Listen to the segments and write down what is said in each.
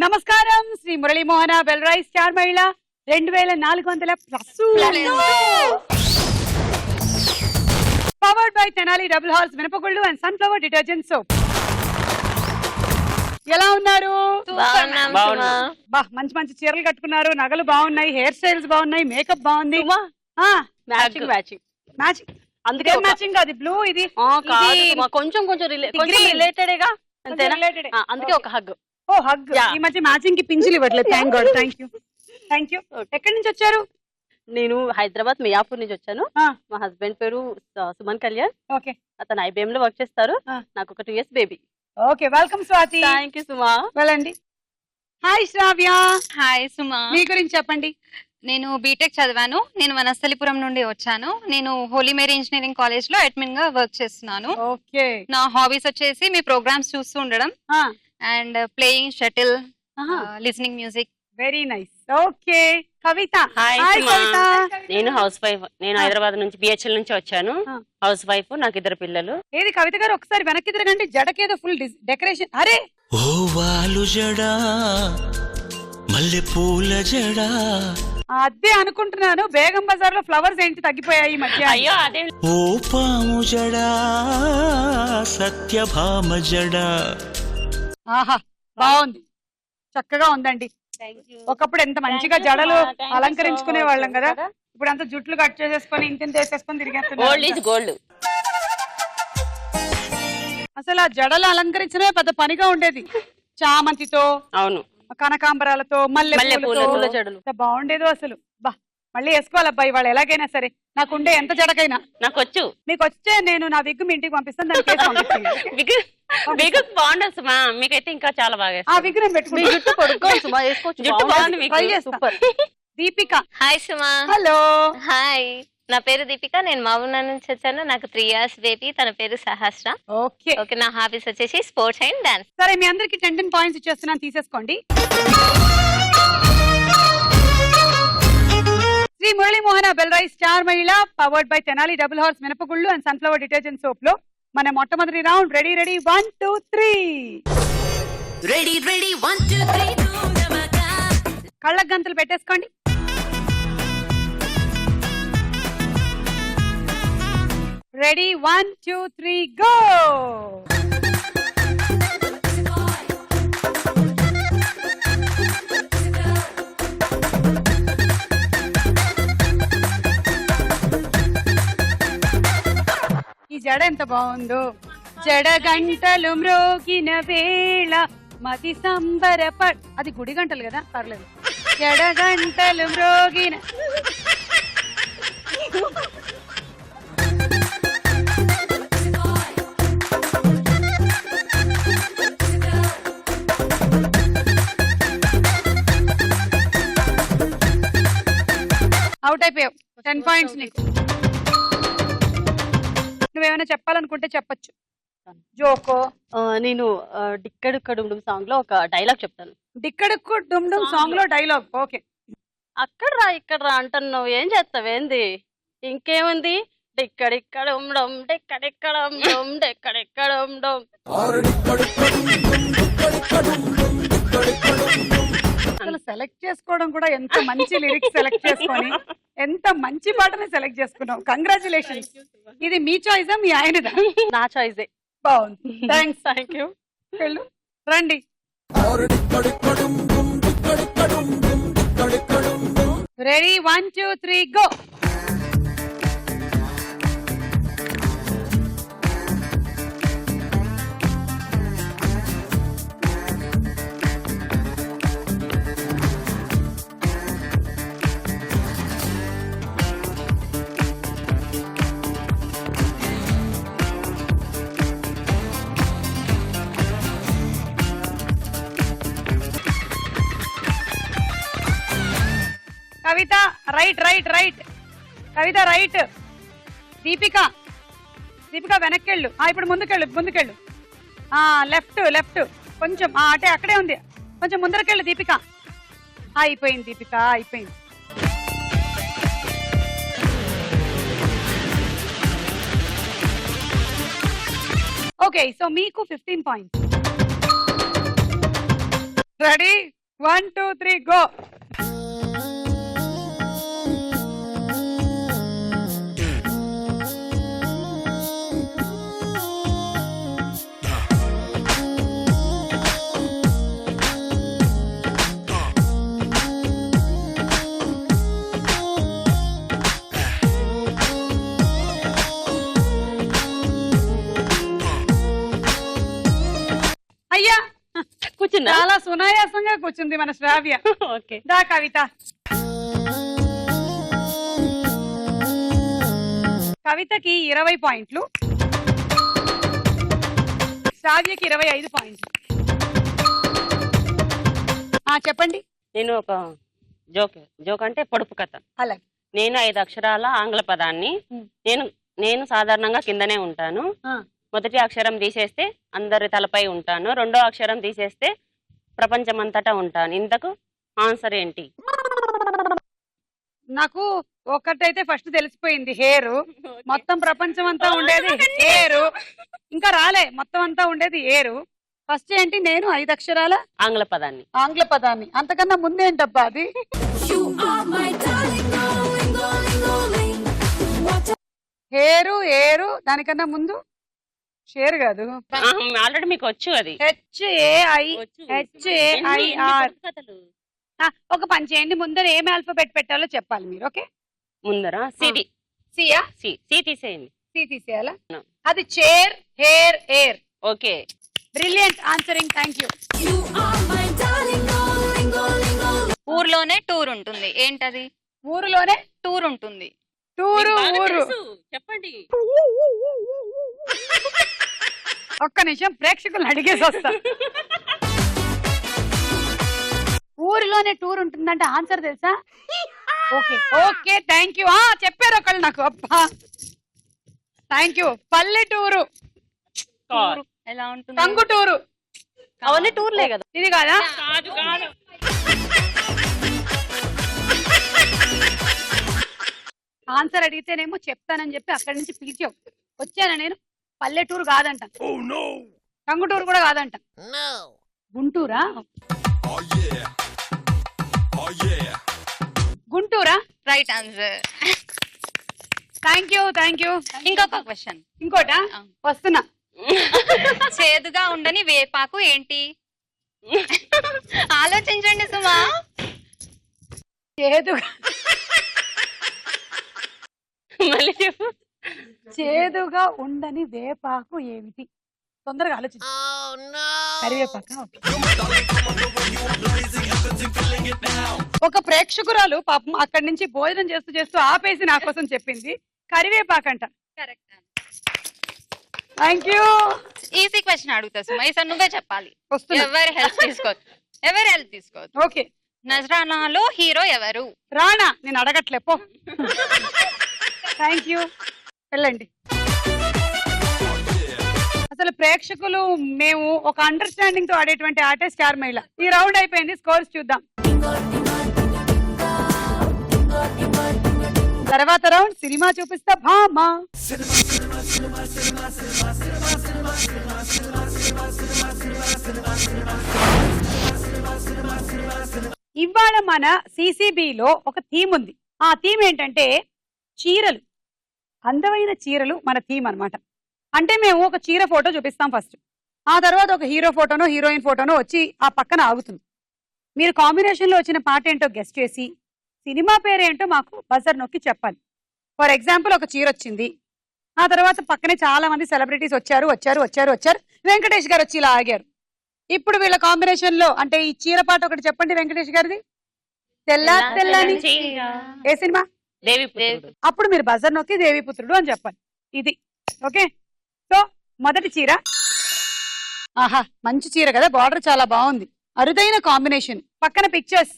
నమస్కారం శ్రీ మురళీమోహన బెల్రాయి స్టార్ మహిళ 2400 plus powered by Tenali double horse మినపగుళ్ళు అండ్ సన్ఫ్లవర్ డిటర్జెంట్ సోప్. ఎలా ఉన్నారు? బా మంచి మంచి చీరలు కట్టుకున్నారు, నగలు బాగున్నాయి, హెయిర్ స్టైల్స్ బాగున్నాయి, మేకప్ బాగుంది. మ్యాచింగ్ అందుకే మ్యాచింగ్ కాదు బ్లూ ఇది కొంచెం కొంచెం రిలేటెడేగా అందుకే ఒక హగ్. ఓ హగ్. ఈ మధ్య మ్యాచింగ్ కి పింఛలు ఇవ్వట్లేదు. Thank God. Thank you. ఎక్కడి నుంచి వచ్చారు? నేను హైదరాబాద్ మియాపూర్ నుంచి వచ్చాను. మా హస్బెండ్ పేరు సుమన్ కళ్యాణ్. ఓకే. అతను IBM లో వర్క్ చేస్తారు. నాకు ఒక 2 years baby. Okay, welcome Swathi. Thank you Suma. వెళ్ళండి. హాయ్ శ్రావ్య. హాయ్ సుమా. మీ గురించి చెప్పండి. నేను బీటెక్ చదివాను. నేను వనస్థలిపురం నుండి వచ్చాను. నేను హోలీ మేరీ ఇంజనీరింగ్ కాలేజ్ లో అడ్మిన్ గా వర్క్ చేస్తున్నాను. ఓకే. నా హాబీస్ వచ్చేసి మీ ప్రోగ్రామ్స్ చూస్తూ ఉండడం and playing shuttle, listening music. Very nice. Okay. Kavitha. Hi Kavitha. నేను హౌస్ వైఫ్. నేను హైదరాబాద్ నుంచి BHL నుంచి వచ్చాను. House wife. నాకు 2 పిల్లలు. ఏది కవిత గారు ఒకసారి వెనక్కి తిరగండి. జడకేదో ఫుల్ డెకరేషన్. అరే ఓ వాలు జడా మల్లె పూల జడా. అదే అనుకుంటున్నాను. బేగం బజార్ లో ఫ్లవర్స్ ఏంటి తగ్గిపోయాయి ఈ మధ్య. అయ్యో అదే. ఓ పాము జడా సత్యభామ జడా. ఆహా, బాగుంది, చక్కగా ఉందండి. ఒకప్పుడు ఎంత మంచిగా జడలు అలంకరించుకునే వాళ్ళం కదా. ఇప్పుడు అంతా జుట్లు కట్ చేసేసుకొని ఇంటిని వేసేసుకొని తిరిగేస్తున్నారు. గోల్డ్. అసలు ఆ జడలు అలంకరించడమే పెద్ద పనిగా ఉండేది. చామంతితో, అవును, కనకాంబరాలతో, మల్లె పూల జడలు. బాగుండేదో అసలు. బా మళ్ళీ వేసుకోవాలబ్బాయి వాళ్ళు ఎలాగైనా సరే. నాకుండే ఎంత జడకైనా. నాకు వచ్చు. మీకు వచ్చే నేను నా విగ్గు మీ ఇంటికి పంపిస్తాను. దానికి వేసి పంపిస్తాను. బాగుండదు సుమా. మీకైతే ఇంకా చాలా బాగా. ఆ విగ్గు నేను పెట్టుకుంటాను. జుట్టు పొడుక్కోవాలి సుమా, వేసుకోవచ్చు. జుట్టు బాగుంది మీకు. ట్రై చేస్తా. దీపిక. హాయ్ సుమా. హలో. హాయ్, నా పేరు దీపిక. నేను మహబూబ్నగర్ నుంచి వచ్చాను. నాకు 3 years బేబీ. తన పేరు సహస్ర. ఓకే. ఓకే, నా హాబీస్ వచ్చేసి స్పోర్ట్స్ అండ్ డాన్స్. సరే, మీ అందరికి 10 పాయింట్స్ ఇచ్చేస్తున్నాను, తీసేసుకోండి. శ్రీ మురళీమోహన బెల్రాయి స్టార్ మహిళ powered by Tenali double horse మినపగుళ్ళు అండ్ సన్ఫ్లవర్ డిటర్జెంట్ సోప్ లో మన మొట్టమొదటి రౌండ్. రెడీ 1 2 3. రెడీ 1 2 3. కళ్ళకు గంతలు పెట్టేసుకోండి. Ready 1 2 3 go. ఈ జడ ఎంత బాగుందో. జడ గంటలు మ్రోగిన వేళ మతి అది గుడి గంటలు కదా, పర్లేదు. జడ గంటలు మ్రోగిన. అవుట్ అయిపోయావు. 10 పాయింట్స్ నీకు. నువ్వేమైనా చెప్పాలనుకుంటే చెప్పచ్చు. జోకో. నేను డిక్కడుక్కడు సాంగ్ లో ఒక డైలాగ్ చెప్తాను. డిక్కడుక్కు డుమ్ డుమ్ సాంగ్ లో డైలాగ్. ఓకే. అక్కడ రా ఇక్కడ రా అంటున్నావు, ఏం చేస్తావేంది? ఇంకేముంది? డిక్కడిక్కడం డెక్కడిక్కడం డెక్కడిక్కడం. అసలు సెలెక్ట్ చేసుకోవడం కూడా ఎంత మంచి లిరిక్స్ సెలెక్ట్ చేసుకొని ఎంత మంచి పాటని సెలెక్ట్ చేసుకున్నావు. కంగ్రాచులేషన్స్. ఇది మీ చాయిసా మీ ఆయనదా? నా చాయిసే. బాగుంది. థ్యాంక్స్. Thank you. వెళ్ళు, రండి. Ready 1 2 3 go. Kavitha right. Kavitha right. Deepika వెనక్కెళ్ళు. ఇప్పుడు ముందుకెళ్ళు. లెఫ్ట్ కొంచెం. అటే అక్కడే ఉంది. కొంచెం ముందరకెళ్ళు దీపిక. అయిపోయింది దీపిక, అయిపోయింది. ఓకే, సో మీకు 15 పాయింట్స్. Ready 1 2 3 go. అయ్యా కూర్చున్నా చాలా సునాయాసంగా కూర్చుంది మన శ్రావ్య. ఓకే దా కవిత. కవితకి 20 పాయింట్లు, శ్రావ్యకి 25 పాయింట్లు. చెప్పండి. నేను ఒక జోక్ అంటే పొడుపు కథ. అలాగే. నేను 5 అక్షరాల ఆంగ్ల పదాన్ని, నేను సాధారణంగా కిందనే ఉంటాను. మొదటి అక్షరం తీసేస్తే అందరి తలపై ఉంటాను, రెండో అక్షరం తీసేస్తే ప్రపంచమంతటా ఉంటాను. ఇంతకు ఆన్సర్ ఏంటి? నాకు ఒకటైతే ఫస్ట్ తెలిసిపోయింది, హెయిర్. మొత్తం ప్రపంచం అంతా ఉండేది హెయిర్, ఇంకా రాలే, మొత్తం అంతా ఉండేది హెయిర్. ఫస్ట్ ఏంటి? నేను 5 అక్షరాల ఆంగ్ల పదాన్ని. ఆంగ్ల పదాన్ని. అంతకన్నా ముందేంటబ్బా అది? You are my darling, darling, darling, darling. What hair ఏరు, దానికన్నా ముందు షేర్ కాదు, ఆల్రెడీ మీకు వచ్చు అది. HAIHAIR. ఒక పని చేయండి, ముందర ఏం ఆల్ఫాబెట్ పెట్టాలో చెప్పాలి మీరు. ఓకే, ముందర సిడి సియా, సి తీసేయండి. సి తీసేయాలా? అది chair, hair, air. Okay, brilliant answering, thank you. you are my darling, darling, darling, darling. ఊర్లోనే టూర్ ఉంటుంది, ఏంటది? ఊరులోనే టూర్ ఉంటుంది. టూరు, ఊరు. చెప్పండి. ఒక్క నిమిషం, ప్రేక్షకులను అడిగేసి వస్తా. ఊరిలోనే టూర్ ఉంటుందంటే ఆన్సర్ తెలుసా? Okay okay, thank you. చెప్పారు ఒకళ్ళు నాకు. అబ్బా, థ్యాంక్ యూ. పల్లెటూరు, టూరు ఎలా ఉంటుంది? టంగుటూరు. అవన్నీ టూర్లే కదా. ఇది కాదా? ఆన్సర్ అడిగితేనేమో చెప్తానని చెప్పి అక్కడి నుంచి పిలిచావు. వచ్చానా నేను? పల్లెటూరు కాదంట, టంగుటూరు కూడా కాదంట, గుంటూరా? గుంటూరా? Right answer. Thank you, thank you. ఇంకొక క్వశ్చన్. ఇంకోటా? వస్తున్నా. చేదుగా ఉండని వేపాకు ఏంటి? ఆలోచించండి సుమా. చేదుగా, మళ్ళీ చెప్పు. చేదుగా ఉండని వేపాకు ఏమిటి? తొందరగా ఆలోచించు. కరివేపాక. ఒక ప్రేక్షకురాలు పాపం అక్కడి నుంచి భోజనం చేస్తూ చేస్తూ ఆపేసి నా కోసం చెప్పింది కరివేపాకంట. Thank you. ఈజీ క్వశ్చన్ అడుగుతా సుమా, ఈసారి నువ్వే చెప్పాలి. వస్తున్నా. ఎవరి హెల్ప్ తీసుకోవచ్చు. ఓకే. నజరానాలో హీరో ఎవరు? రాణా. నేను అడగట్లే, పో. థ్యాంక్ యూ, వెళ్ళండి. అసలు ప్రేక్షకులు మేము ఒక అండర్స్టాండింగ్ తో ఆడేటువంటి ఆటే స్టార్ మహిళ. ఈ రౌండ్ అయిపోయింది, స్కోర్స్ చూద్దాం. తర్వాత రౌండ్ సినిమా చూపిస్తా భామా. ఇవాళ మన సిసిబిలో ఒక థీమ్ ఉంది. ఆ థీమ్ ఏంటంటే చీరలు, అందమైన చీరలు మన థీమ్ అన్నమాట. అంటే మేము ఒక చీర ఫోటో చూపిస్తాం ఫస్ట్, ఆ తర్వాత ఒక హీరో ఫోటోనో హీరోయిన్ ఫోటోనో వచ్చి ఆ పక్కన ఆగుతుంది. మీరు కాంబినేషన్ లో వచ్చిన పాట ఏంటో గెస్ట్ చేసి సినిమా పేరేంటో మాకు బజర్ నొక్కి చెప్పాలి. ఫర్ ఎగ్జాంపుల్, ఒక చీర వచ్చింది, ఆ తర్వాత పక్కనే చాలా మంది సెలబ్రిటీస్ వచ్చారు. వెంకటేష్ గారు వచ్చి ఇలా ఆగారు. ఇప్పుడు వీళ్ళ కాంబినేషన్ లో అంటే ఈ చీర పాట ఒకటి చెప్పండి వెంకటేష్ గారిది. తెల్ల తెల్లని ఏ సినిమా? దేవిపుత్రుడు. అప్పుడు మీరు బజర్ నొక్కి దేవిపుత్రుడు అని చెప్పాలి. ఇది ఓకే. సో మొదటి చీర. ఆహా, మంచి చీర కదా, బార్డర్ చాలా బాగుంది, అరుదైన కాంబినేషన్. పక్కన పిక్చర్స్.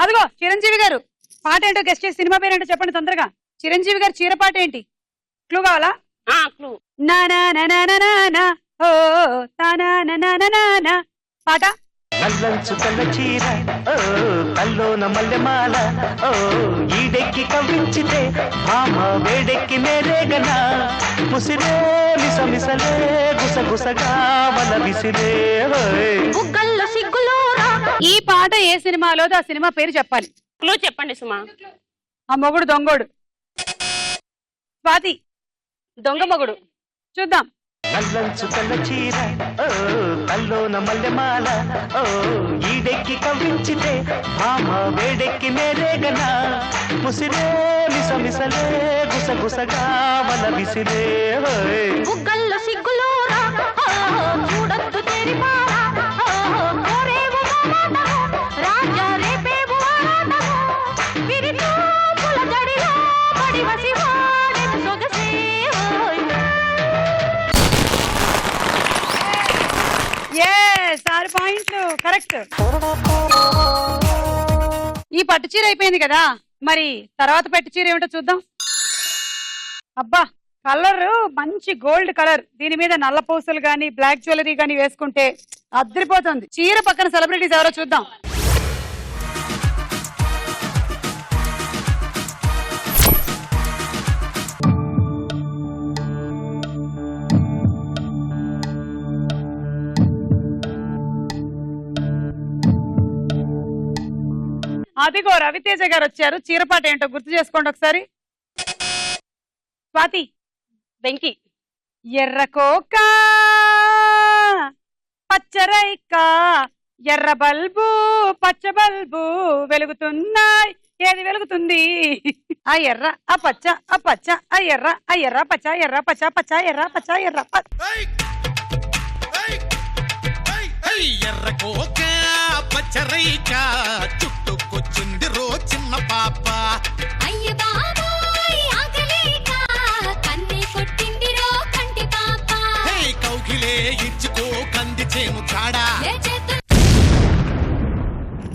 అదిగో చిరంజీవి గారు. పాట ఏంటో గెస్ట్ చేసి సినిమా పేరేంటో చెప్పండి తొందరగా. చిరంజీవి గారు చీర పాట ఏంటి? క్లూ కావాలా? క్లూ. నా నా నా నా నా నా నా, ఓ తా నా నా నా నా నా నా, పాట నల్లంచు తెల్ల చీర ఓ కల్లోన మల్లెమాల ఓ ఈడెక్కి కవ్వించితే భామ వేడెక్కి నేరేగన ముసిరే మిసమిసలే గుసగుసగా వల విసిరే హోయ్. బుగ్గల్లో సిగ్గులోరా ఈ పాట ఏ సినిమాలోదో ఆ సినిమా పేరు చెప్పాలి. క్లూ చెప్పండి సుమా. ఆ మొగుడు దొంగోడు. స్వాతి దొంగ మొగుడు. చూద్దాం. నల్లంచు తెల్ల చీర ఓ కల్లోన మల్లెమాల ఓ ఈడెక్కి కవ్వించితే భామ వేడెక్కి నేరేగన ముసిరే మిసమిసలే గుసగుసగా వల విసిరే హోయ్. బుగ్గల్లో సిగ్గులోరా చూడొద్దు తెరిపారా కోరేవు మాటము రాజా రేపేవు ఆరాటము విరితో పుల జడిలో పడి వసివాడెను సొగసే yes 6 పాయింట్లు కరెక్ట్. ఈ పట్టు చీర అయిపోయింది కదా, మరి తర్వాత పట్టు చీర ఏమిటో చూద్దాం. అబ్బా కలర్ మంచి గోల్డ్ కలర్, దీని మీద నల్ల పూసలు గాని బ్లాక్ జ్యువెలరీ గాని వేసుకుంటే అద్దరిపోతుంది. చీర పక్కన సెలబ్రిటీస్ ఎవరో చూద్దాం. అదిగో రవితేజ గారు వచ్చారు. చీరపాట ఏంటో గుర్తు చేసుకోండి ఒకసారి. స్వాతి వెంకి. ఎర్రకోక పచ్చరైక ఎర్ర బల్బు పచ్చ బల్బు వెలుగుతున్నాయి, ఏది వెలుగుతుంది? ఆ ఎర్ర ఆ పచ్చ ఆ పచ్చ ఆ ఎర్ర ఆ ఎర్ర పచ్చ ఎర్ర పచ్చ పచ్చ ఎర్ర పచ్చ ఎర్ర ఎర్రకోక పచ్చరైక చుట్టుకొచ్చింది రో చిన్న పాప. అయ్య బాబాయ్ ఆకలేక కన్నే కొట్టిందిరో కంటి పాప. కౌకిలే ఇచ్చుకో కంది చేను చాడా. ఏ చేత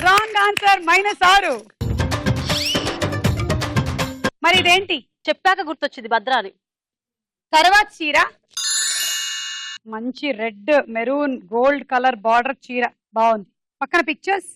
రాంగ్ ఆన్సర్, -6. మరి ఇదేంటి? చెప్పాక గుర్తొచ్చింది భద్ర అని. తర్వాత చీర మంచి red maroon gold colour border చీర బాగుంది. పక్కన పిక్చర్స్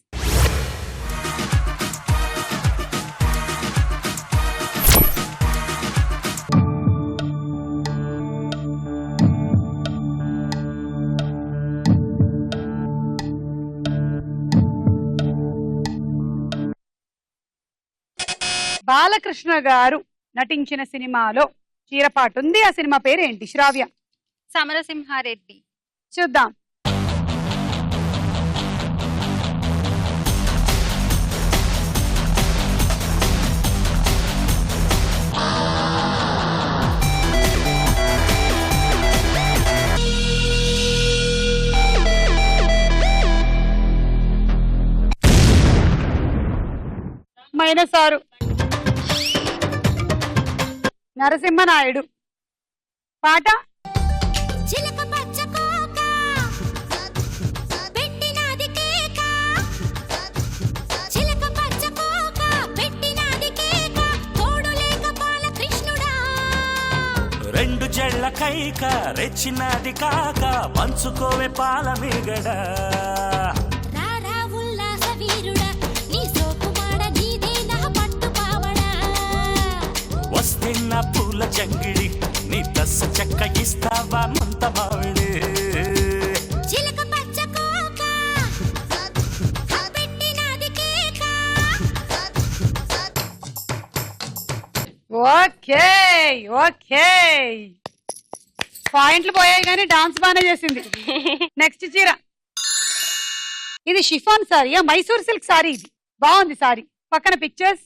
బాలకృష్ణ గారు నటించిన సినిమాలో చీరపాటు ఉంది. ఆ సినిమా పేరు ఏంటి? శ్రావ్య. సమరసింహారెడ్డి. చూద్దాం. -6. నరసింహనాయుడు. పాట చిలక పచ్చ కోక పెట్టినాది కేక. చిలక పచ్చ కోక పెట్టినాది కేక తోడు లేక బాలకృష్ణుడా. రెండు జళ్ళ కైక రెచ్చినది కాక పంచుకోవే పాల మీగడ. రారా ఉల్లాస వీరుడా నీ సోకుమాడ నీదే నా పట్టు పావడా. వస్తున్న పూల జంగిడి నీ దశ చెక్క ఇస్తావా మంత మావిడి. చిలక పచ్చ కోక పెట్టినాది కేక. ఓకే ఓకే, పాయింట్లు పోయాయి కానీ డాన్స్ బాగానే చేసింది. నెక్స్ట్ చీర. ఇది chiffon sorry, Mysore silk sorry. ఇది బాగుంది సారీ. పక్కన పిక్చర్స్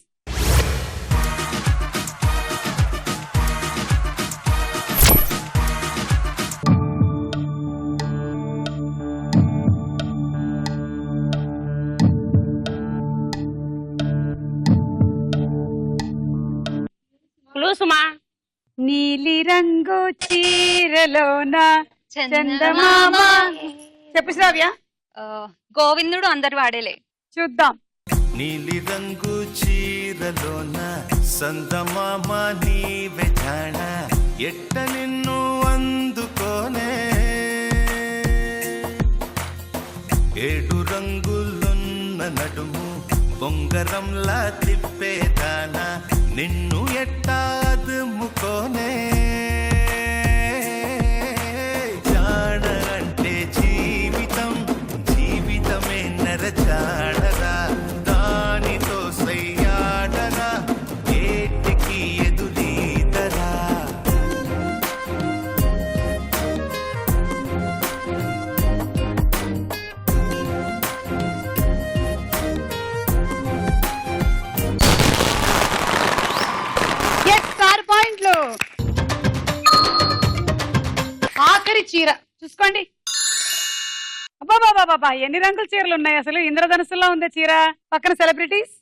క్లూ సుమా. నీలి రంగు చీరలోన చందమామ. చెప్పు శ్రావ్య. గోవిందుడు అందరు వాడేలే. చూద్దాం. నీలి రంగు చీరలోన సందమామ నీవే జాణ ఎట్ట నిన్ను అందుకోనే ఏడు రంగులున్న నడుము బొంగరంలా తిప్పేదానా నిన్ను ఎట్టా అదుముకోనే జాడ అంటే జీవితం జీవితమే నరజాడరా దానితో సయ్యాడరా ఏటికి ఎదురీదరా ఆరు పాయింట్లు. ఆఖరి చీర చూసుకోండి. అబ్బాబాబాబా ఎన్ని రంగుల చీరలు ఉన్నాయి అసలు. ఇంద్రధనుసుల్లో ఉంది చీర. పక్కన సెలబ్రిటీస్.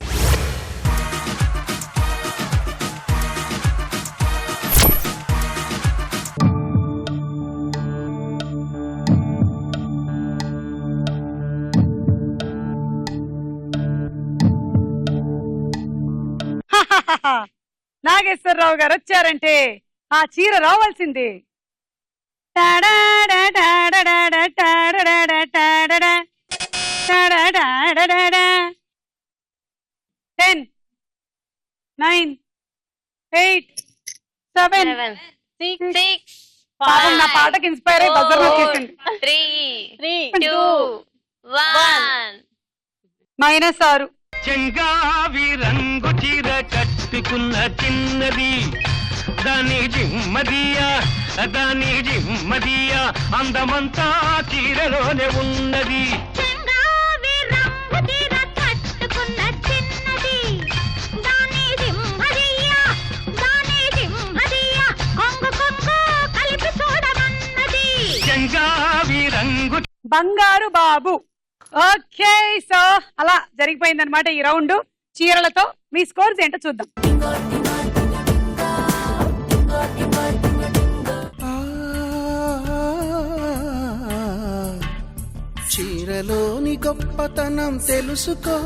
నాగేశ్వరరావు గారు వచ్చారంటే ఆ చీర రావాల్సింది. 10, 9, 8, 7, 6, పాపం నా పాటకి ఇన్స్పైర్ అయ్యి బజర్ నొక్కేసింది. 3, 2, 1. -6. చెంగావి రంగు చీర కట్టుకున్న చిన్నది దాని జిమ్మదియా అందమంతా చీరలోనే ఉన్నది. చెంగావి రంగు బంగారు బాబు. ఓకే, సో అలా జరిగిపోయింది అనమాట ఈ రౌండ్ చీరలతో. మీ స్కోర్స్ ఏంటో చూద్దాం. చీరలోని గొప్పతనం తెలుసుకో,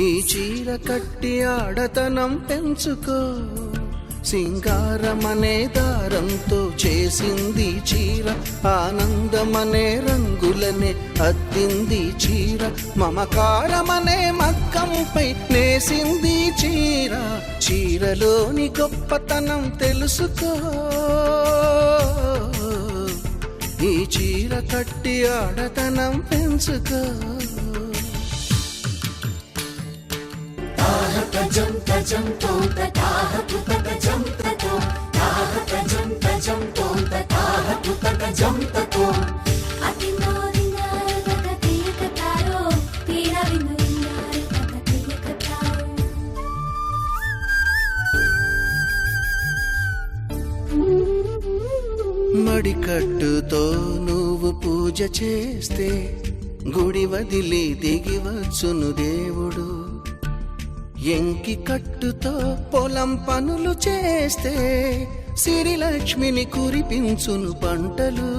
ఈ చీర కట్టి ఆడతనం పెంచుకో. సింగారమనే దారంతో చేసింది చీర, ఆనందమనే రంగులనే అద్దింది చీర, మమకారమనే మగ్గంపై నేసింది చీర. చీరలోని గొప్పతనం తెలుసుకో, ఈ చీర కట్టి ఆడతనం పెంచుకో. మడికట్టుతో నువ్వు పూజ చేస్తే గుడి వదిలి దిగివచ్చును దేవుడు. ఎంకి కట్టుతో పొలం పనులు చేస్తే సిరిలక్ష్మిని కురిపించును పంటలు.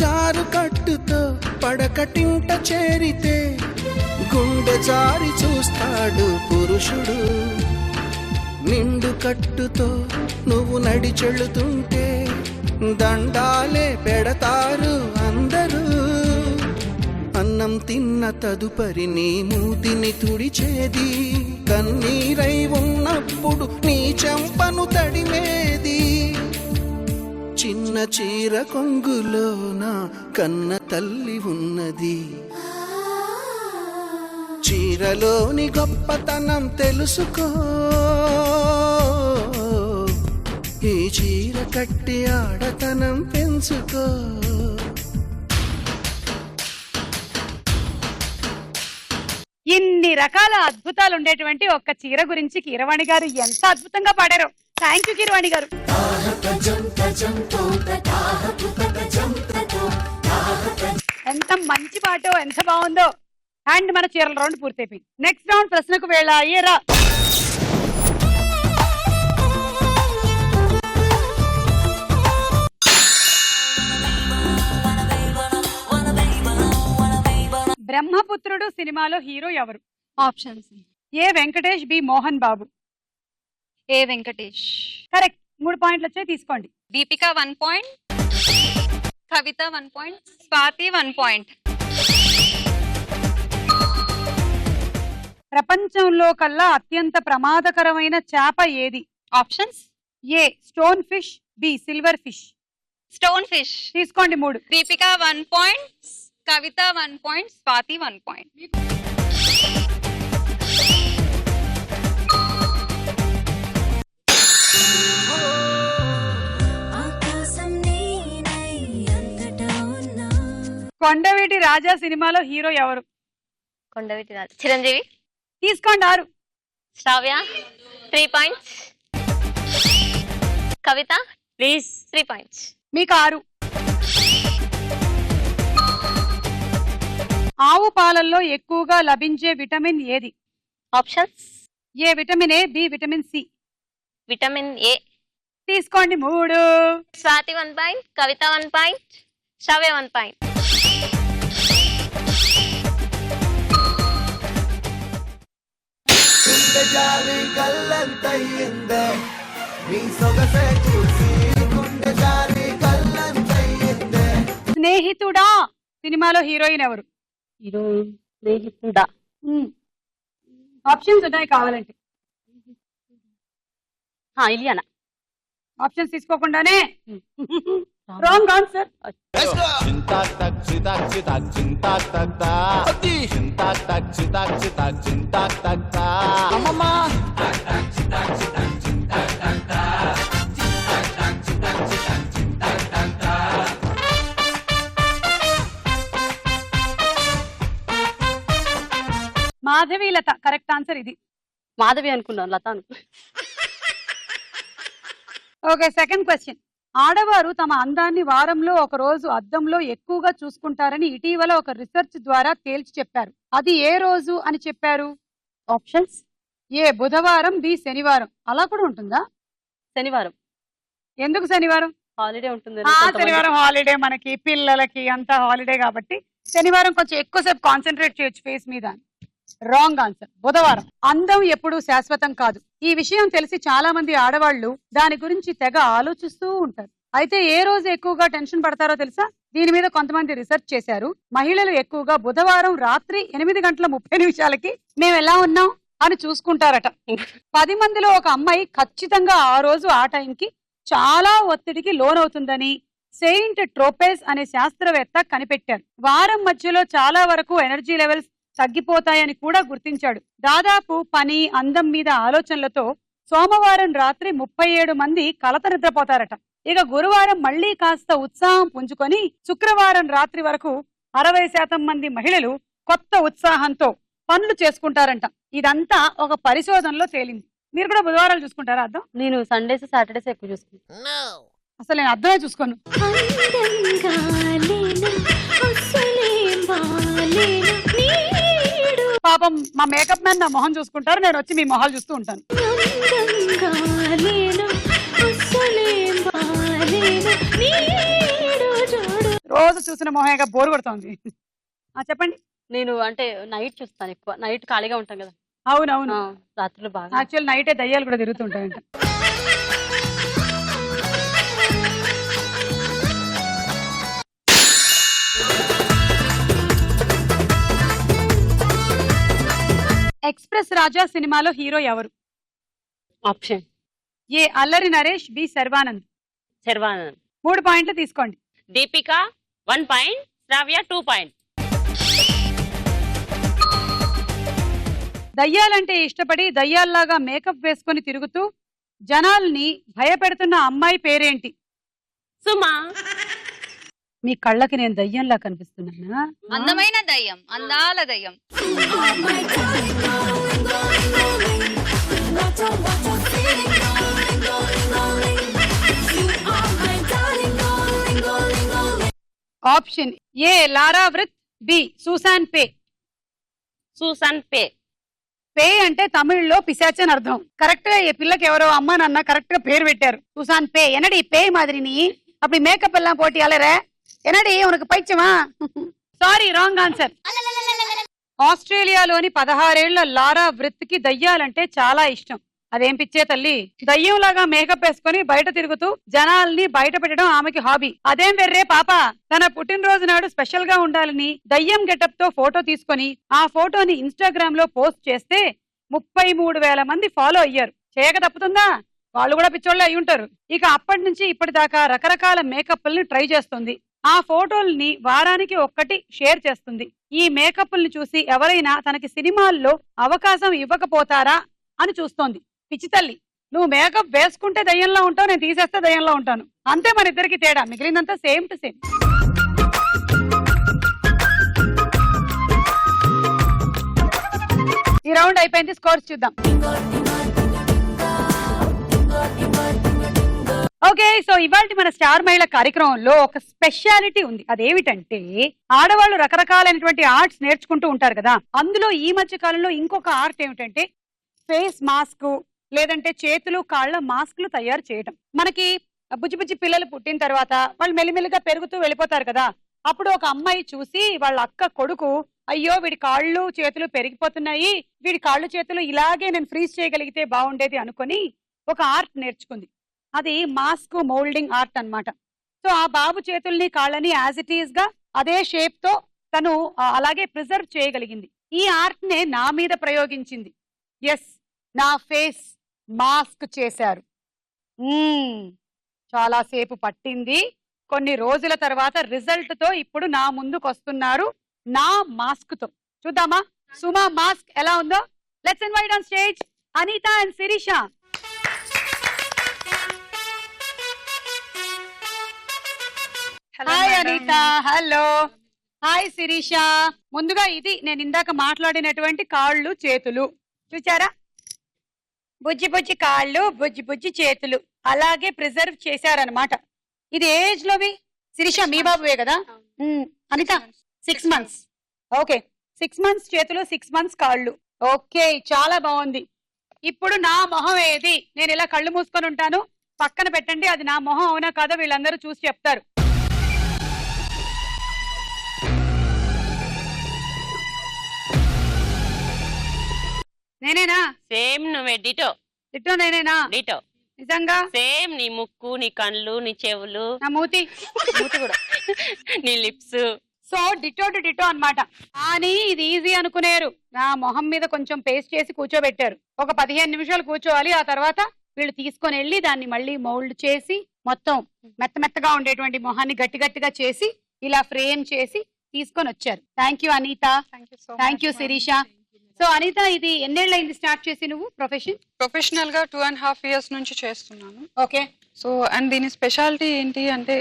జారు కట్టుతో పడకటింట చేరితే గుండె జారి చూస్తాడు పురుషుడు. నిండు కట్టుతో నువ్వు నడిచెళ్తుంటే దండాలే పెడతారు అందరూ. అన్నం తిన్న తదుపరి నీ మూతిని తుడిచేది, కన్నీరై ఉన్నప్పుడు నీ చెంపను తడిమేది. చిన్న చీర కొంగులోన కన్న తల్లి ఉన్నది. చీరలోని గొప్పతనం తెలుసుకో, ఈ చీర కట్టి ఆడతనం పెంచుకో. ఇన్ని రకాల అద్భుతాలు ఉండేటువంటి ఒక్క చీర గురించి కీరవాణి గారు ఎంత అద్భుతంగా పాడారు. థ్యాంక్ యూ కీరవాణి గారు. ఎంత మంచి పాటో, ఎంత బాగుందో. అండ్ మన చీరల రౌండ్ పూర్తయిపోయింది. నెక్స్ట్ రౌండ్ ప్రశ్నకు వేళ. అయ్యేరా. బ్రహ్మపుత్రుడు సినిమాలో హీరో ఎవరు? Options: A Venkatesh, B Mohan Babu. A Venkatesh. Correct. 3 పాయింట్లు వచ్చాయి, తీసుకోండి. Deepika 1 point, Kavitha 1 point, Swathi 1 point. ప్రపంచంలో కల్లా అత్యంత ప్రమాదకరమైన చేప ఏది? Options: A stone fish, B silver fish. Stone fish. తీసుకోండి 3. Deepika 1 point, Kavitha 1 point, Swathi 1 point. ఆకాశం నేనై అంతటా ఉన్నా కొండవీటి రాజా సినిమాలో హీరో ఎవరు? కొండవీటి రాజు చిరంజీవి. తీసుకోండి 6. Sravya 3 points. Kavitha please 3 points. మీకు 6. ఆవు పాలల్లో ఎక్కువగా లభించే విటమిన్ ఏది? Options: A vitamin A, B vitamin C. Vitamin A. తీసుకోండి 3. Swathi 1 point, Kavitha 1 point, Sravya 1 point. గుండె జారి కళ్ళంతయ్యిందే నీ సొగసే చూసి గుండె జారి కళ్ళంతయ్యిందే. స్నేహితుడా సినిమాలో హీరోయిన్ ఎవరు? హీరోయిన్ స్నేహితుడా. ఆప్షన్స్ ఉన్నాయి కావాలంటే. ఇలియానా. ఆప్షన్స్ తీసుకోకుండానే రాంగ్ ఆన్సర్. చింతాక్ తక్ చితాక్ చితాక్ చింతాక్ తక్ తా చింతాక్ తక్ చితాక్ చితాక్ చింతాక్ తక్ తా అమ్మమ్మ మాధవి లత కరెక్ట్ ఆన్సర్ ఇది. మాధవి అనుకున్నాను, లత అనుకున్నాను. Okay, second question. ఆడవారు తమ అందాన్ని వారంలో ఒక రోజు అద్దంలో ఎక్కువగా చూసుకుంటారని ఇటీవల ఒక రీసెర్చ్ ద్వారా తేల్చి చెప్పారు. అది ఏ రోజు అని చెప్పారు? ఆప్షన్స్: ఏ బుధవారం, బి శనివారం. అలా కూడా ఉంటుందా? శనివారం. ఎందుకు శనివారం? హాలిడే ఉంటుంది. శనివారం హాలిడే, మనకి పిల్లలకి అంతా హాలిడే కాబట్టి శనివారం కొంచెం ఎక్కువసేపు కాన్సన్ట్రేట్ చేయొచ్చు ఫేస్ మీద. రాంగ్ ఆన్సర్, బుధవారం. అందం ఎప్పుడూ శాశ్వతం కాదు. ఈ విషయం తెలిసి చాలా మంది ఆడవాళ్లు దాని గురించి తెగ ఆలోచిస్తూ ఉంటారు. అయితే ఏ రోజు ఎక్కువగా టెన్షన్ పడతారో తెలుసా? దీని మీద కొంతమంది రీసెర్చ్ చేశారు. మహిళలు ఎక్కువగా బుధవారం రాత్రి 8:30 మేము ఎలా ఉన్నాం అని చూసుకుంటారట. 10 మందిలో ఒక అమ్మాయి ఖచ్చితంగా ఆ రోజు ఆ టైంకి చాలా ఒత్తిడికి లోనవుతుందని సెయింట్ ట్రోపెజ్ అనే శాస్త్రవేత్త కనిపెట్టారు. వారం మధ్యలో చాలా వరకు ఎనర్జీ లెవెల్స్ తగ్గిపోతాయని కూడా గుర్తించాడు. దాదాపు పని, అందం మీద ఆలోచనలతో సోమవారం రాత్రి 37 మంది కలత నిద్రపోతారట. ఇక గురువారం మళ్లీ కాస్త ఉత్సాహం పుంజుకొని శుక్రవారం రాత్రి వరకు 60% మంది మహిళలు కొత్త ఉత్సాహంతో పనులు చేసుకుంటారంట. ఇదంతా ఒక పరిశోధనలో తేలింది. మీరు కూడా బుధవారాలు చూసుకుంటారా అర్థం? నేను సండేస్ సాటర్డేస్ ఎక్కువ చూసుకుంటాను. అసలు నేను అర్థమే చూసుకోను. అందంగా లేనా అసలేం బాలేనా నీడు పాపం మా మేకప్ మ్యాన్ నా మొహం చూసుకుంటారు, నేను వచ్చి మీ మొహాలు చూస్తూ ఉంటాను. అందంగా లేనా అసలేం బాలేనా నీడు చూడు రోజు చూసిన మొహంగా బోరు కొడుతోంది. చెప్పండి. నేను అంటే నైట్ చూస్తాను ఎక్కువ. నైట్ ఖాళీగా ఉంటాం కదా. అవునవును, రాత్రులు బాగా. యాక్చువల్ నైటే దయ్యాలు కూడా తిరుగుతుంటాయంట. ఎక్స్ప్రెస్ రాజా సినిమాలో హీరో ఎవరు? ఆప్షన్: ఏ అల్లరి నరేష్, బి శర్వానంద్. శర్వానంద్. 3 పాయింట్లు తీసుకోండి. దీపిక 1 పాయింట్, శ్రావ్య 2 పాయింట్. దయ్యాలంటే ఇష్టపడి దయ్యాల్లాగా మేకప్ వేసుకొని తిరుగుతూ జనాల్ని భయపెడుతున్న అమ్మాయి పేరేంటి? సుమా. మీ కళ్ళకి నేను దయ్యంలా కనిపిస్తున్నానా? అందమైన దయ్యం, అందాల దయ్యం. my darling going going going what a feeling going going going you are my darling going going going option A Lara వృత్, బి సూసాన్ పే. సూసన్ పే. పే అంటే తమిళ్లో పిశాచ్ అని అర్థం. కరెక్ట్ గా ఈ పిల్లకి ఎవరో అమ్మ నాన్న కరెక్ట్ గా పేరు పెట్టారు, సూసాన్ పే. ఎనడి పే మాదిరి నీ அப்படி మేకప్ எல்லாம் போட்டியாளரே என்னடி உனக்கு பைச்சமா? Sorry, wrong answer. ఆస్ట్రేలియాలోని 16 ఏళ్ల లారా వృత్ కి దయ్యాలంటే చాలా ఇష్టం. అదేం పిచ్చే తల్లి, దయ్యంలాగా మేకప్ వేసుకొని బయట తిరుగుతూ జనాల్ని బయట పెట్టడం ఆమెకి హాబీ. అదేం వెర్రే పాప, తన పుట్టినరోజు నాడు స్పెషల్ గా ఉండాలని దయ్యం గెటప్ తో ఫోటో తీసుకొని ఆ ఫోటోని ఇన్స్టాగ్రామ్ లో పోస్ట్ చేస్తే 33,000 మంది ఫాలో అయ్యారు. చేయక తప్పుతుందా? వాళ్ళు కూడా పిచ్చోళ్ళే అయి ఉంటారు. ఇక అప్పటి నుంచి ఇప్పటిదాకా రకరకాల మేకప్ల్ని ట్రై చేస్తుంది. ఆ ఫోటోల్ని వారానికి ఒక్కటి షేర్ చేస్తుంది. ఈ మేకప్ల్ని చూసి ఎవరైనా తనకి సినిమాల్లో అవకాశం ఇవ్వకపోతారా అని చూస్తోంది. పిచ్చి తల్లి, నువ్వు మేకప్ వేసుకుంటే దయ్యంలో ఉంటావు, నేను తీసేస్తే దయ్యంలో ఉంటాను. అంతే మన ఇద్దరికి తేడా, మిగిలిందంతా సేమ్ టు సేమ్. ఈ రౌండ్ అయిపోయింది, స్కోర్స్ చూద్దాం. ఓకే, సో ఇవాళ మన స్టార్ మహిళ కార్యక్రమంలో ఒక స్పెషాలిటీ ఉంది. అదేమిటంటే ఆడవాళ్ళు రకరకాలైనటువంటి ఆర్ట్స్ నేర్చుకుంటూ ఉంటారు కదా. అందులో ఈ మధ్య కాలంలో ఇంకొక ఆర్ట్ ఏమిటంటే ఫేస్ మాస్క్ లేదంటే చేతులు కాళ్ళ మాస్క్లు తయారు చేయటం. మనకి బుజ్జి బుజ్జి పిల్లలు పుట్టిన తర్వాత వాళ్ళు మెల్లిమెల్లిగా పెరుగుతూ వెళ్ళిపోతారు కదా. అప్పుడు ఒక అమ్మాయి చూసి వాళ్ళ అక్క కొడుకు, అయ్యో వీడి కాళ్ళు చేతులు పెరిగిపోతున్నాయి, వీడి కాళ్ళు చేతులు ఇలాగే నేను ఫ్రీజ్ చేయగలిగితే బాగుండేది అనుకొని ఒక ఆర్ట్ నేర్చుకుంది. అది మాస్క్ మోల్డింగ్ ఆర్ట్ అన్నమాట. సో ఆ బాబు చేతుల్ని కాళ్ళని యాజ్ ఇట్ ఈస్ గా అదే షేప్ తో తను అలాగే ప్రిజర్వ్ చేయగలిగింది. ఈ ఆర్ట్ నే నా మీద ప్రయోగించింది. ఎస్, నా ఫేస్ మాస్క్ చేశారు. చాలా సేపు పట్టింది. కొన్ని రోజుల తర్వాత రిజల్ట్ తో ఇప్పుడు నా ముందుకు వస్తున్నారు నా మాస్క్ తో. చూద్దామా సుమా మాస్క్ ఎలా ఉందో? Let's invite on stage Anitha and Sirisha. Hi Anitha. Hello. Hi Sirisha. ముందుగా ఇది నేను ఇందాక మాట్లాడినటువంటి కాళ్ళు చేతులు చూచారా? బుజ్జి బుజ్జి కాళ్ళు బుజ్జి బుజ్జి చేతులు అలాగే ప్రిజర్వ్ చేశారనమాట. ఇది ఏజ్ లోవి శిరీష మీ బాబువే కదా? అనిత 6 months. ఓకే, 6 months చేతులు 6 months కాళ్ళు. ఓకే, చాలా బాగుంది. ఇప్పుడు నా మొహం ఏది? నేను ఇలా కళ్ళు మూసుకొని ఉంటాను, పక్కన పెట్టండి. అది నా మొహం అవునా కాదో వీళ్ళందరూ చూసి చెప్తారు. నేనేనా? సేమ్ నువ్వే, డిటో. డిటో నేనేనా? డిటో నిజంగా సేమ్. నీ ముక్కు, నీ కళ్ళు, నీ చెవులు, నా మూతి కూడా, నీ lips. So ditto to ditto అన్నమాట. కానీ ఇది ఈజీ అనుకునేరు. నా మొహం మీద కొంచెం పేస్ట్ చేసి కూర్చోబెట్టారు. ఒక 15 నిమిషాలు కూర్చోవాలి. ఆ తర్వాత వీళ్ళు తీసుకొని వెళ్ళి దాన్ని మళ్ళీ మౌల్డ్ చేసి మొత్తం మెత్త మెత్తగా ఉండేటువంటి మొహాన్ని గట్టి గట్టిగా చేసి ఇలా ఫ్రేమ్ చేసి తీసుకొని వచ్చారు. Thank you Anitha. Thank you Sirisha. So Anitha, ఇది ఎన్నేళ్ళైంది స్టార్ట్ చేసి నువ్వు ప్రొఫెషన్? ప్రొఫెషనల్ గా 2.5 years నుంచి చేస్తున్నాను. ఓకే. సో అండ్ దీని స్పెషాలిటీ ఏంటి అంటే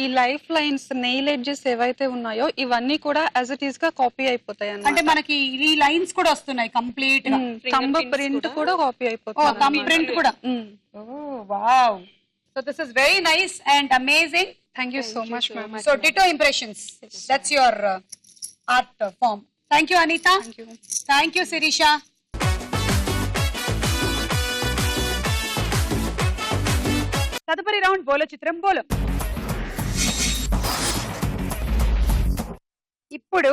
ఈ లైఫ్ లైన్స్, నెయిల్ ఎడ్జెస్ ఏవైతే ఉన్నాయో ఇవన్నీ కూడా యాజ్ ఇట్ ఈస్ గా కాపీ అయిపోతాయి. అంటే మనకి ఈ లైన్స్ కూడా వస్తున్నాయి కంప్లీట్ గా. థంబ్ ప్రింట్ కూడా కాపీ అయిపోతుంది. థంబ్ ప్రింట్ కూడా. Oh wow. So this is very nice and amazing. Thank you so much ma'am. So ditto impressions, that's your art form. Thank you Anitha. Thank you Sirisha. తదుపరి round బోలో చిత్రం బోలో. ఇప్పుడు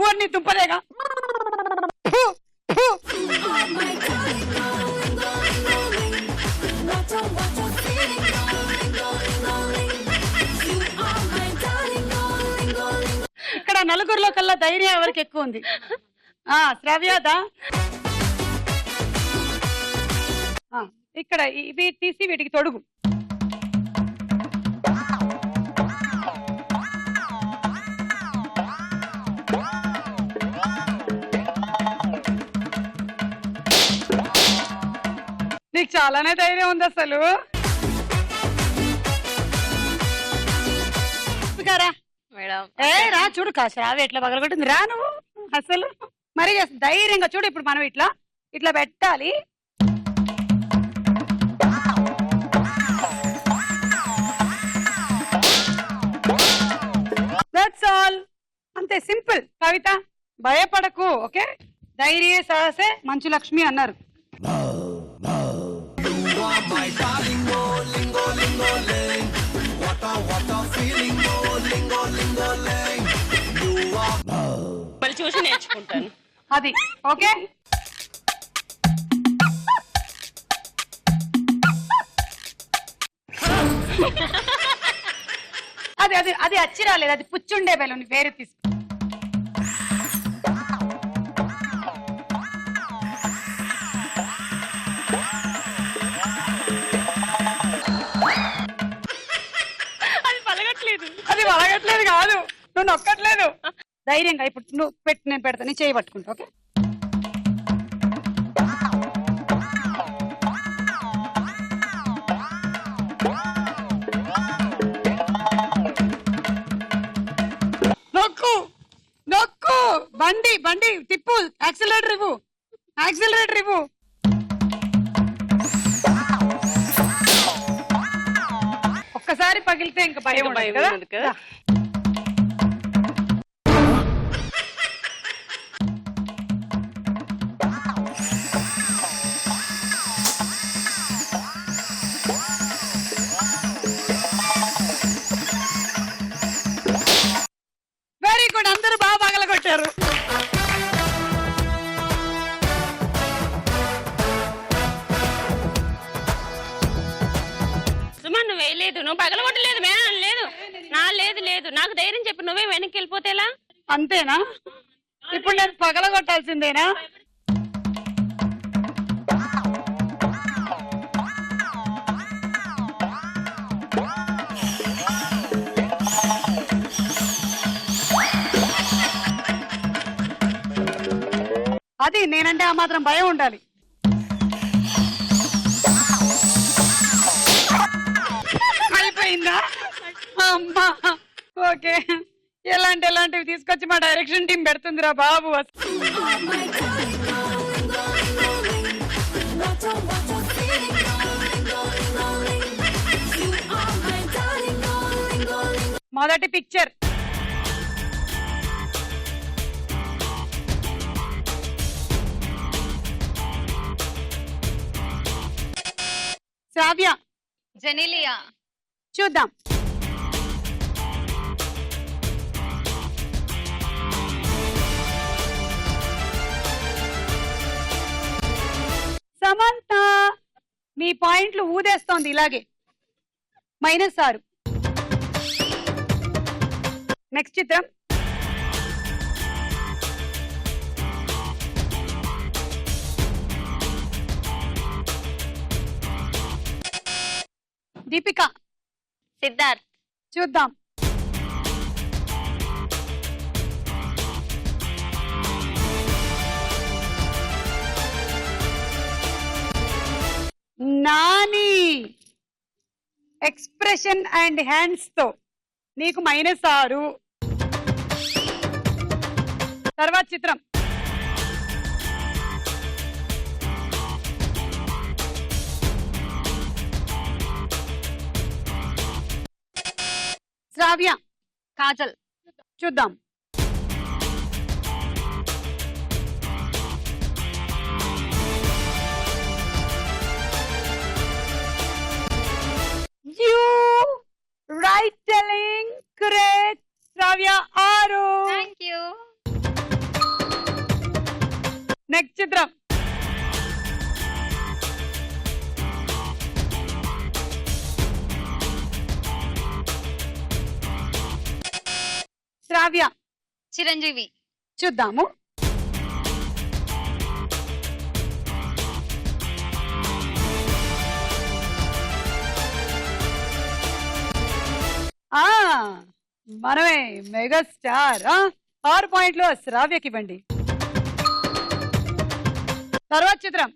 ఊరిని తుంపలేగా. ఇక్కడ నలుగురిలో కల్లా ధైర్యం ఎవరికి ఎక్కువ ఉంది? శ్రావ్యదా? ఇక్కడ ఇవి తీసి వీటికి తొడుగు. నీకు చాలానే ధైర్యం ఉంది అసలు. మేడం రా చూడు, శ్రావ్య ఎట్లా పగలగొట్టింది. రా నువ్వు అసలు మరి ధైర్యంగా చూడు. ఇప్పుడు మనం ఇట్లా ఇట్లా పెట్టాలి. That's all. అంతే, సింపుల్. కవిత భయపడకు, ఓకే? ధైర్యే సాహసే మంచు లక్ష్మి అన్నారు. మళ్ళీ చూసి నేర్చుకుంటాను. అది ఓకే. అది అది అది అచ్చి రాలేదు, అది పుచ్చుండే బెలూన్ వేరే తీసుకో. అది పలగట్లేదు. అది వలగట్లేదు కాదు, నువ్వు నొక్కట్లేదు. ధైర్యంగా ఇప్పుడు నువ్వు పెట్టి నేను పెడతా, నీ చేయి పట్టుకుంటా. ఓకే, నొక్కు నొక్కు, బండి బండి తిప్పు, యాక్సిలరేటర్ ఇవ్వు, యాక్సిలరేటర్ ఇవ్వు. ఒక్కసారి పగిలితే ఇంకా భయం ఉండదు భయం కదా? ఉండదు కదా? వెరీ గుడ్, అందరూ బాగా పగలగొట్టారు. సుమా నువ్వు వేయలేదు, నువ్వు పగలగొట్టలేదు, లేదు లేదు లేదు, నాకు ధైర్యం చెప్పు, నువ్వే వెనక్కి వెళ్ళిపోతే ఎలా? అంతేనా? ఇప్పుడు నేను పగలగొట్టాల్సిందేనా? అది నేనంటే ఆ మాత్రం భయం ఉండాలి. అయిపోయిందా? అమ్మా ఓకే, ఎలాంటివి తీసుకొచ్చి మా డైరెక్షన్ టీం పెడుతుందిరా బాబు. Oh my darling, darling, darling, darling. What a feeling, darling, darling, darling. You are my darling, darling, darling. మొదటి పిక్చర్ శ్రావ్య, జెనిలియా. చూద్దాం. సమంత మీ పాయింట్లు ఊదేస్తోంది ఇలాగే. -6. నెక్స్ట్ చిత్రం. దీపిక, సిద్ధార్థ్. చూద్దాం. నాని ఎక్స్ప్రెషన్ అండ్ హ్యాండ్స్ తో నీకు -6. తర్వాత చిత్రం. శ్రావ్య, కాజల్. చూద్దాం. You right telling correct. Sravya 6. Thank you. Next చిత్రం. శ్రావ్య, చిరంజీవి. చూద్దాము. మనమే మెగాస్టార్. 6 పాయింట్లు శ్రావ్యకి ఇవ్వండి. తర్వాత చిత్రం.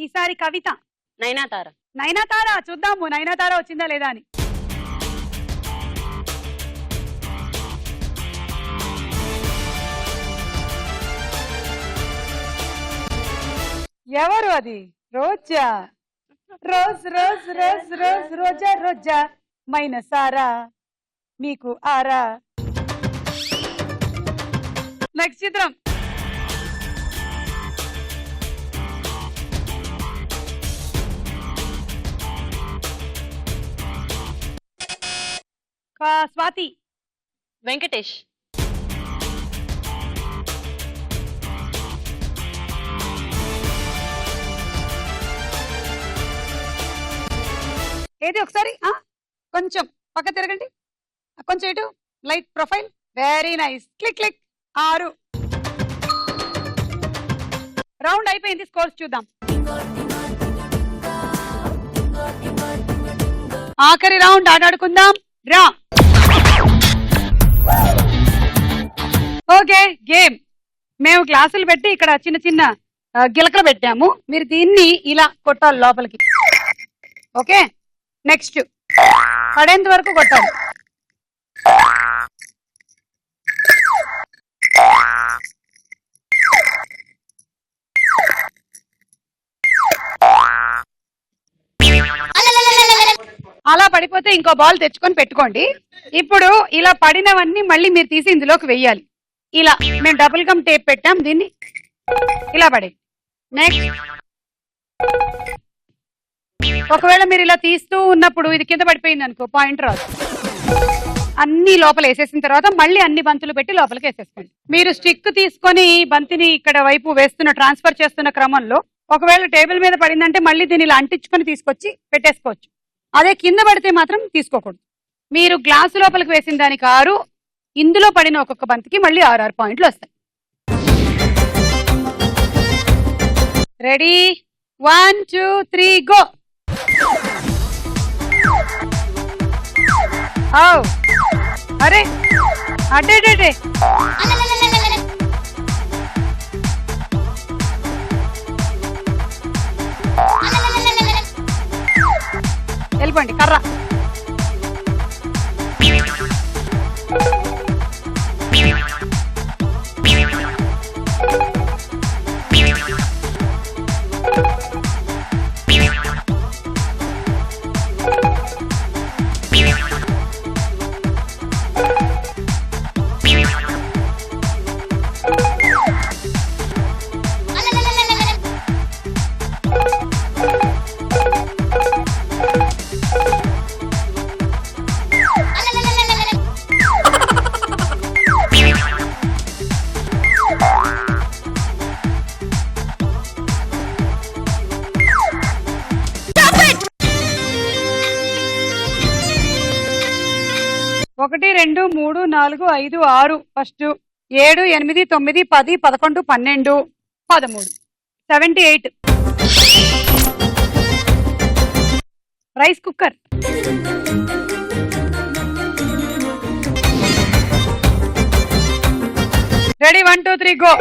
ఈసారి కవిత. నైనాతార. నైనాతార, చూద్దాము నైనాతార వచ్చిందా లేదా అని. ఎవరు అది? రోజా. రోజ్ రోజ్ రోజ్ రోజ్ రోజా రోజా -6. మీకు 6. నెక్స్ట్ చిత్రం. వెంకటేష్. ఏది ఒకసారి కొంచెం పక్క తిరగండి, కొంచెం ఇటు light profile. Very nice. Click click. 6. Round అయిపోయింది, స్కోర్స్ చూద్దాం. ఆఖరి రౌండ్ ఆడాడుకుందాం రా. Okay, game. మేము గ్లాసులు పెట్టి ఇక్కడ చిన్న చిన్న గిలకలు పెట్టాము, మీరు దీన్ని ఇలా కొట్టాలి లోపలికి. ఓకే, నెక్స్ట్ పడేంత వరకు కొట్టాలి. అలా పడిపోతే ఇంకో బాల్ తెచ్చుకొని పెట్టుకోండి. ఇప్పుడు ఇలా పడినవన్నీ మళ్ళీ మీరు తీసి ఇందులోకి వెయ్యాలి. ఇలా మేము డబుల్ గమ్ టేప్ పెట్టాం, దీన్ని ఇలా పడే. నెక్స్ట్, ఒకవేళ మీరు ఇలా తీస్తూ ఉన్నప్పుడు ఇది కింద పడిపోయింది అనుకో, పాయింట్ రాదు. అన్ని లోపల వేసేసిన తర్వాత మళ్ళీ అన్ని బంతులు పెట్టి లోపలికి వేసేసుకోండి. మీరు స్టిక్ తీసుకొని బంతిని ఇక్కడ వైపు వేస్తున్న ట్రాన్స్ఫర్ చేస్తున్న క్రమంలో ఒకవేళ టేబుల్ మీద పడిందంటే మళ్ళీ దీన్ని ఇలా అంటించుకొని తీసుకొచ్చి పెట్టేసుకోవచ్చు. అదే కింద పడితే మాత్రం తీసుకోకూడదు. మీరు గ్లాసు లోపలికి వేసిన దానికి 6, ఇందులో పడిన ఒక్కొక్క బంతికి మళ్ళీ 6 పాయింట్లు వస్తాయి. రెడీ? 1 2 3 గో. అరే అడే వెళ్ళిపోండి కర్ర. ఒకటి 2 3 4 5 6 first 7 8 9 10 11 12 13 78. Rice cooker. Ready? 1 2 3 go.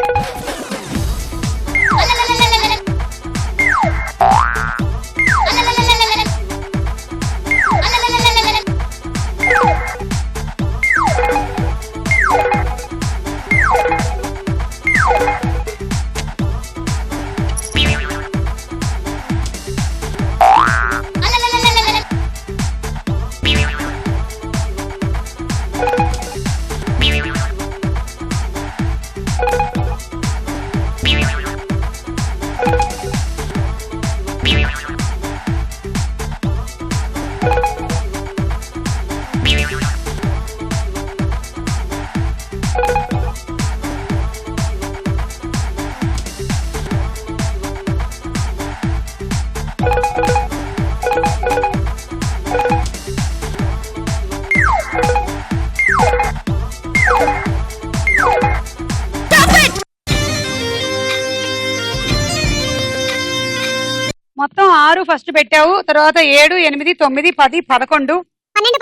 మొత్తం 6 ఫస్ట్ పెట్టావు, తర్వాత 7 8 9 10 11 12 13 14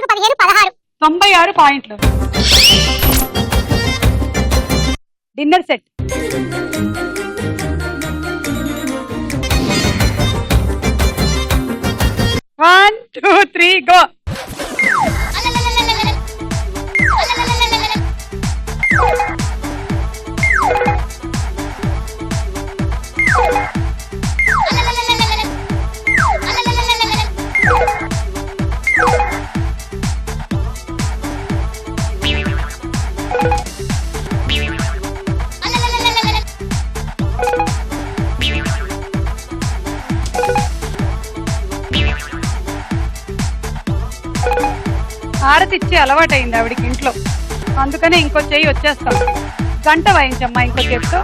15 16 96 పాయింట్లు. Dinner set. One, 2, 3 go. ఆరతిచ్చే అలవాటైంది ఆవిడికి ఇంట్లో, అందుకనే ఇంకో చెయ్యి వచ్చేస్తాం. గంట వాయించమ్మా ఇంకో చేతితో.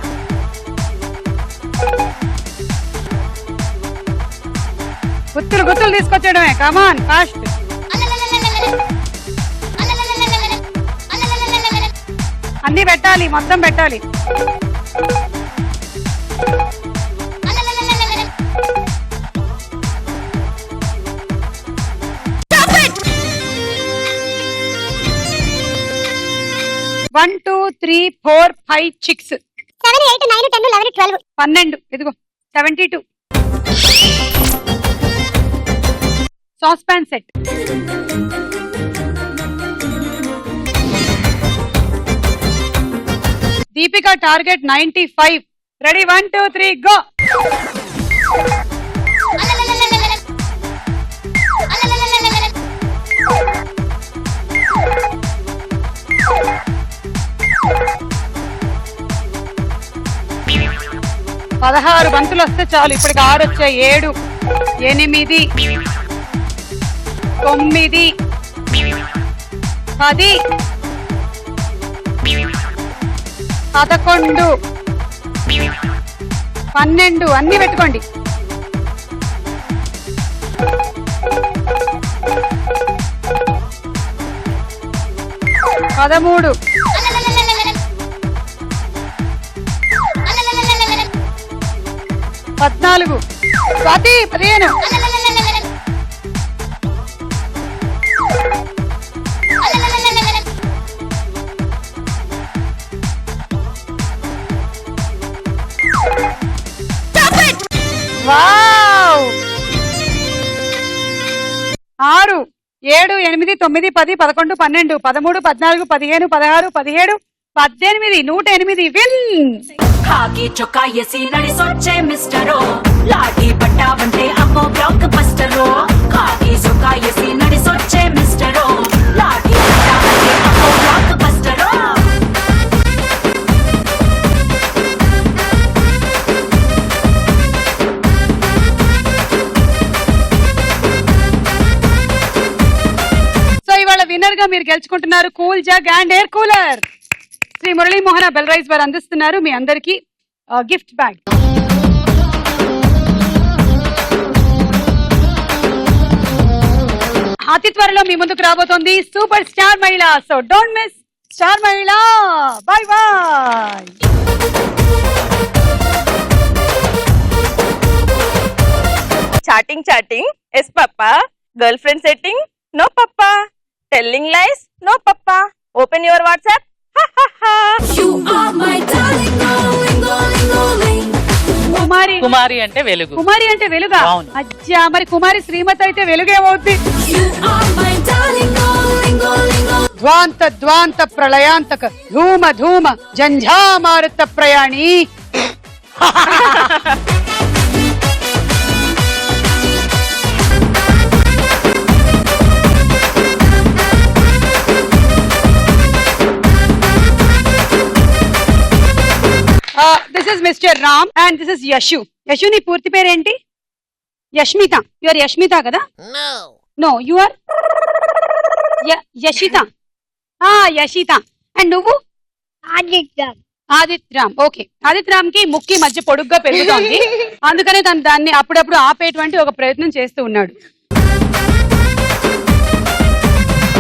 గుత్తులు గుత్తులు తీసుకొచ్చేయడమే. Come on fast. అన్ని పెట్టాలి, మొత్తం పెట్టాలి. వన్ 2 3 4 5 6 7 8 9 10 11 12 12. ఇదిగో 72. Sauce pan set. Deepika target 95. Ready 1 2 3 go. పదహారు బంతులు వస్తే చాలు. ఇప్పటికి 6 వచ్చాయి. 7 8 9 10 11 12 అన్ని పెట్టుకోండి. 13 14 స్వాతి 15 వావ్ 6 7 8 9 10 11 12 13 14 15 16 17 18 108 విన్. ఖాకీ చొక్కా ఎసి నడిసొచ్చే మిస్టరో లాఠీ పట్టావంటే అమ్మో బ్లాక్ బస్టరో ఖాకీ చొక్కా ఎసి నడిసొచ్చే మిస్టరో లాఠీ పట్టావంటే అమ్మో బ్లాక్ బస్టరో సో ఇవాళ విన్నర్ గా మీరు గెలుచుకుంటున్నారు cool jug and air cooler. Shri Muralimohana బెల్రైస్ వారు అందిస్తున్నారు మీ అందరికి గిఫ్ట్ బ్యాగ్. అతి త్వరలో మీ ముందుకు రాబోతోంది super star Mahila. So don't miss star Mahila. Bye bye. Chatting, yes papa. Girlfriend setting, no papa. Telling lies, no papa. Open your WhatsApp, ha ha ha. You are my darling, darling, darling, darling. కుమారి. కుమారి అంటే వెలుగు. కుమారి అంటే వెలుగా? అచ్చా, మరి కుమారి శ్రీమతి అయితే వెలుగు ఏమవుద్ది? You are my darling, darling, darling, darling. ధ్వాంత ధ్వాంత ప్రళయాంతక ధూమ ధూమ జంఝామారుత ప్రయాణి. This is mister Ram and this is Yashu. Yashu నీ పూర్తి పేరేంటి? యష్మిత. యు ఆర్ యష్మిత కదా? No you are Yashitha. Yashitha. And నువ్వు? ఆదిత్ రామ్. ఓకే. ఆదిత్ రామ్ కి ముక్కి మధ్య పొడుగ్గా పెరుగుతోంది, అందుకనే తను దాన్ని అప్పుడప్పుడు ఆపేటువంటి ఒక ప్రయత్నం చేస్తూ ఉన్నాడు.